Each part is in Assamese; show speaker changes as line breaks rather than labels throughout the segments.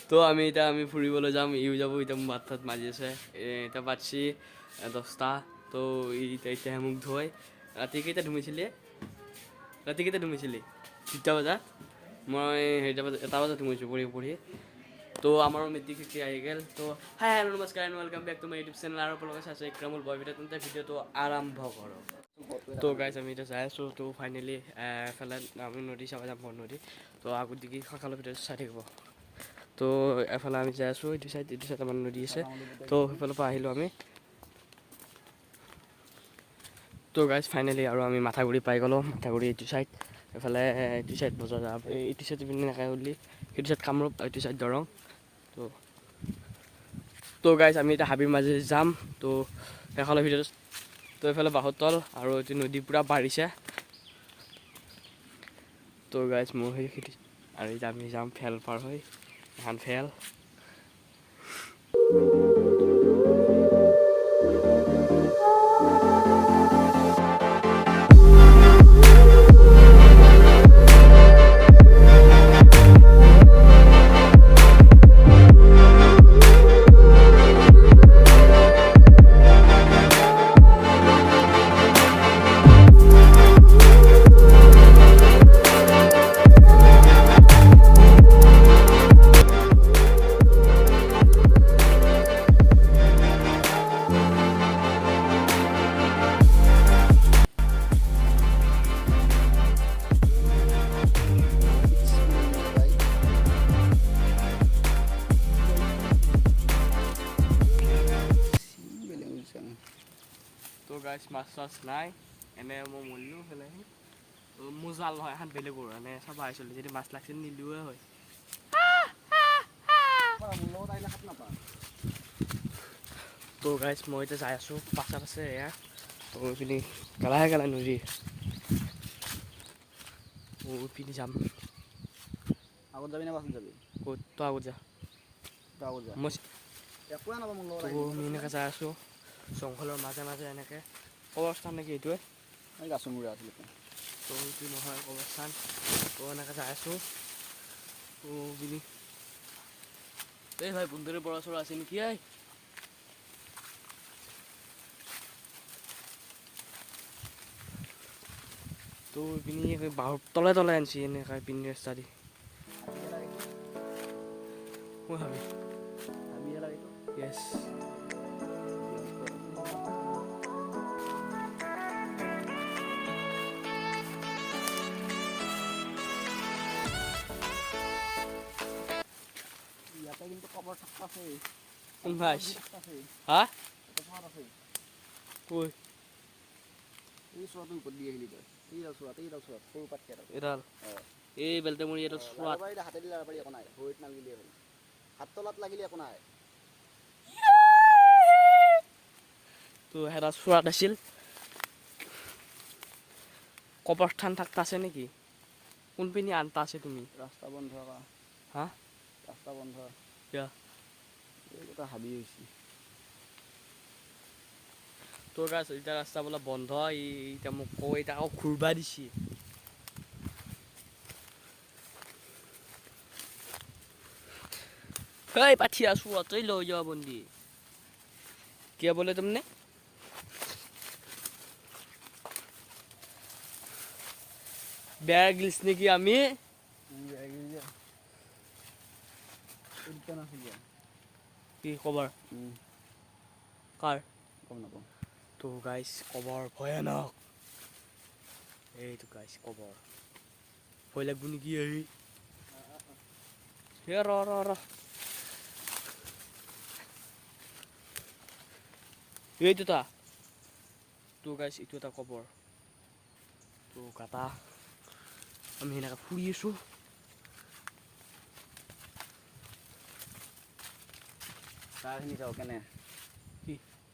তো আমি ফুৰিবলৈ যাম, ইও যাব। এতিয়া মোৰ ভাত তাত মাজি আছে, এতিয়া বাজছি 10টা। তো এতিয়াহে মোক ধুৱাই। ৰাতি কেইটা ধুমিছিলি? 2টা বজাত? মই 1টা বজাত ধুমিছোঁ পঢ়ি। তো আমাৰো মেট্ৰিক শিক্ষা আহি গ'ল। তো হাই হেল্ল' নমস্কাৰ and welcome back to my YouTube channel. আৰু আপোনালোকে চাইছে ইক্ৰামুল বয় ভিডিঅ'। তেন্তে ভিডিঅ'টো আৰম্ভ কৰোঁ। তো গাইজ আমি এতিয়া যাই আছোঁ। তো ফাইনেলি এফালে আমি নদী চাব যাম, নদী। তো আগত দেখি সকালৰ ভিতৰত চাই থাকিব। তো এফালে আমি যাই আছোঁ, এইটো চাইড আমাৰ নদী আছে। তো সেইফালৰ পৰা আহিলোঁ আমি। তো গাইজ ফাইনেলি আৰু আমি মাথাগুৰি পাই গ'লোঁ। মাথাগুৰি এইটো চাইড, এফালে এইটো চাইড বজাৰ যাব। এইটো চাইড পিনে এনেকৈ উলি, সেইটো চাইড কামৰূপ, এইটো চাইড দৰং। তো গাইজ আমি এতিয়া হাবিৰ মাজে যাম। তো সেইফালৰ ভিতৰত, তো এইফালে বাঁহৰ আৰু এইটো নদী পূৰা বাঢ়িছে। তো গাইজ মোৰ সেই খেতি আৰু এতিয়া আমি যাম ফেল পাৰ হৈ, এখন ফেল। তো গাইজ মাছ চাছ নাই, এনে মই মৰিলোঁ পেলাই। মোৰ জাল নহয়, এখন বেলেগৰ এনে চাব আহিছিলোঁ। যদি মাছ লাগিছিল নিলোৱে হয়। তো গাইজ মই এতিয়া যাই আছোঁ, পাছত আছে এয়া। তো এইপিনি গেলা নদী, পিনি যাম।
আগত যাবি না পাছত যাবি?
ক'ত? তই আগত যা। মই তো আমি এনেকৈ যাই আছোঁ জংঘলৰ মাজে এনেকৈ। কবৰস্থান নেকি এইটোৱে?
গাছমুৰা আছিলে।
তো এইটো নহয় কবৰস্থান। তো এনেকৈ যাই আছোঁ। তো পিনি এই ভাই বন্ধুৰে বৰা চৰা আছে নেকি? তো পিনি বাঁহৰ তলে আনছি এনেকৈ পিনি ৰাস্তা দি। মই ভাবি য়েছ।
ইয়াতে কিন্তু কবৰ থাকতা আছে।
কোন ভাই? হা? কই?
এই চোৱাটোৰ ওপৰত দি আহিলি তই। এইডাল চোৱা, সৰু পাতকেইটা।
এডাল এই বেলতেমুৰি এডাল চোৱাত
হাতে দিলে পাৰি, একো নাই। ভৰিত নালাগিলে হ'ল। হাত তলত লাগিলে একো নাই।
তো সেটা চোৱাত আছিল। কবৰস্থান থাকতা আছে নেকি? কোনপিনি আনতা আছে তুমি?
ৰাস্তা বন্ধ কৰা।
হা?
ৰাস্তা বন্ধ।
কিয়?
এইকেইটা হাবি হৈছে।
তোৰ গাছ এতিয়া ৰাস্তা বোলে বন্ধ। এতিয়া মোক কৈ এতিয়া আকৌ ঘূৰবা দিছি। এই পাঠিয়া চোৱাতেই লৈ যোৱা বন্দি। কিয় বলে तुमने? বেয়া গিলছ নেকি আমি? কি খবৰ? কাৰ?
গম নাপাওঁ।
তো গাইছ কবৰ ভয়ানক। এইটো গাইছ কবৰ। ভয় লাগব নেকি? ৰ। এইটো তা। তো গাইছ এইটো এটা কবৰ। তো গাটা আমি সেনেকৈ ফুৰি আছোঁ।
জাগাখিনি চাওঁ কেনে?
কি?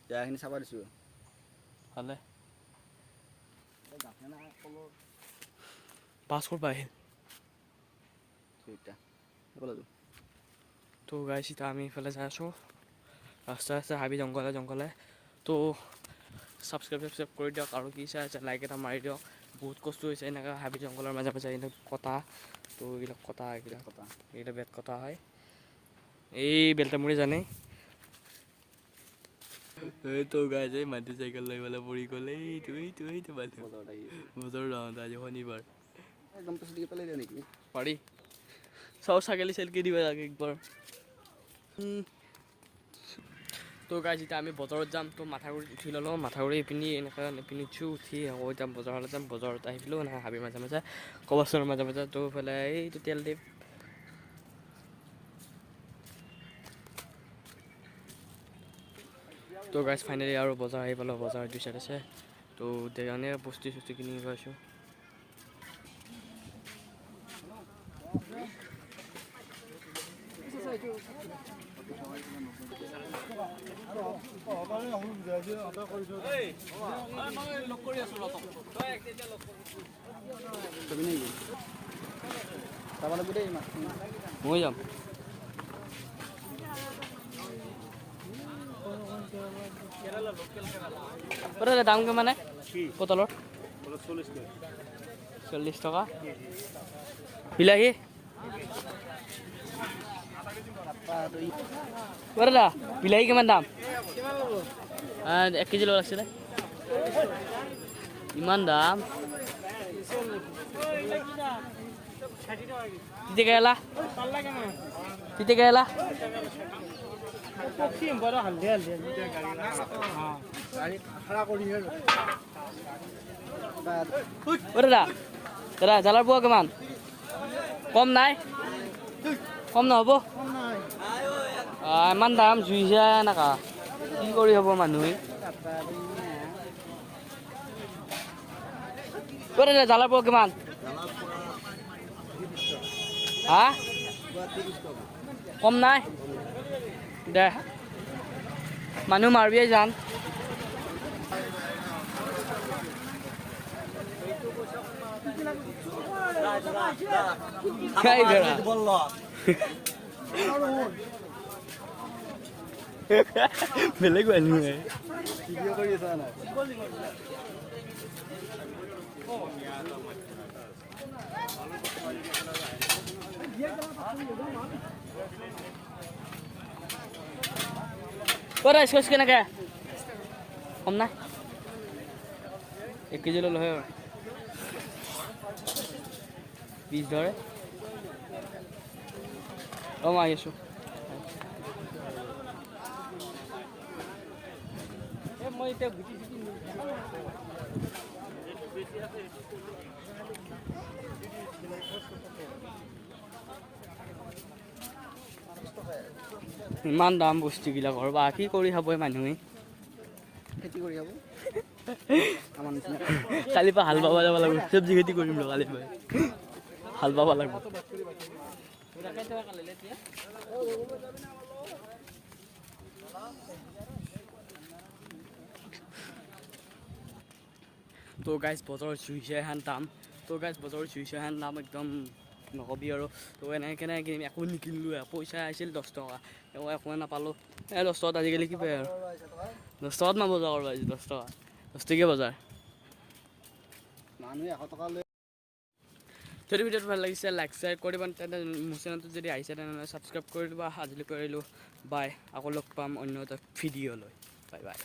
জাগাখিনি চাবা দিছোঁ।
ভালে। পাছ কৰবা আহিল। তো গাইছ এতিয়া আমি এইফালে যাই আছোঁ। ৰাস্তা হাবি জংঘলে। তো ছাবস্ক্ৰাইব কৰি দিয়ক। আৰু কি চাই আছে লাইক এটা মাৰি দিয়ক। বহুত কষ্ট হৈছে এনেকৈ হাবি জংঘলৰ মাজে এনেকৈ কটা। তো এইবিলাক কটা বেত কটা হয়। এই বেলতামুড়ি জানে তো গাইজ এই মাটি চাইকেল লৈ পেলাই পৰি গ'ল এইটো মানুহ বজাৰ যাওঁতে আজি শনিবাৰ
একদম পিছত দি পেলাই দিয়া নেকি
পাৰি চাও ছাগলী চেলকি দিব লাগে একবাৰ তো গাইজ এতিয়া আমি বজাৰত যাম তো মাথাগুৰি উঠি ল'লোঁ মাথাগুৰি এইপিনি এনেকৈ এইপিনি উঠি উঠি আকৌ যাম বজাৰলৈ যাম বজাৰত আহিলোঁ এনেকৈ হাবি মাজে মাজে কবাচৰ মাজে মাজে তো এইফালে এইটো তেল দিম তো গাইজ ফাইনেলি আৰু বজাৰ আহি পালোঁ বজাৰ দুই চাইড আছে তো সেইকাৰণে বস্তু চস্তু কিনি গৈ আছোঁ
ছবি নেকি চাব লাগিব দেই মাছ
মই যাম দাম কিমানে পটলৰ 40 টকা বিলাহী দাদা বিলাহী কিমান দাম 1 কেজি ল'ব লাগিছিলে ইমান দাম তিতা কেৰেলা দাদা দাদা জালাৰ পোৱা কিমান কম নাই কম নহ'ব ইমান দাম জুইছে এনেকা কি কৰি হ'ব মানুহে দাদা জালাৰ পোৱা কিমান হা কম নাই দে মানুহ মাৰিবিয়ে যান বেলেগ মানুহ
ভিডিঅ' কৰি আছা নাই
স্কচ কেনেকৈ কম নাই 1 কেজি ল'লে হয় 20 ধৰে মই আহি আছোঁ মই এতিয়া গুটি ইমান দাম বস্তুবিলাকৰ বা কি কৰি খাব মানুহে
খেতি কৰি খাব আমাৰ নিচিনা
কালিৰ পৰা হাল বাব যাব লাগিব চব্জি খেতি কৰিম ৰ কালিৰ পৰা হাল বাব লাগিব তো গাইজ বজাৰত জুইছে এখন দাম তো গাইজ বজাৰত জুইছে এখন দাম একদম নকবি আৰু তো এনেকৈ কেনেকৈ কিনিম একো নিকিনিলোঁ পইচা আহিছিল 10 টকা একো নাপালোঁ 10 টকাত আজিকালি কি পায় আৰু 10 টকাত মই বজাৰ কৰিব আহিছোঁ 10 টকা 10 টকীয়া বজাৰ
মানুহে 100 টকা লৈ
যদি ভিডিঅ'টো ভাল লাগিছে লাইক শ্বেয়াৰ কৰিব তেন্তে মোৰ চেনেলটো যদি আহিছে তেনেহ'লে ছাবস্ক্ৰাইব কৰি দিবা আজিলৈ কৰিলোঁ বাই আকৌ লগ পাম অন্য এটা ভিডিঅ'লৈ বাই বাই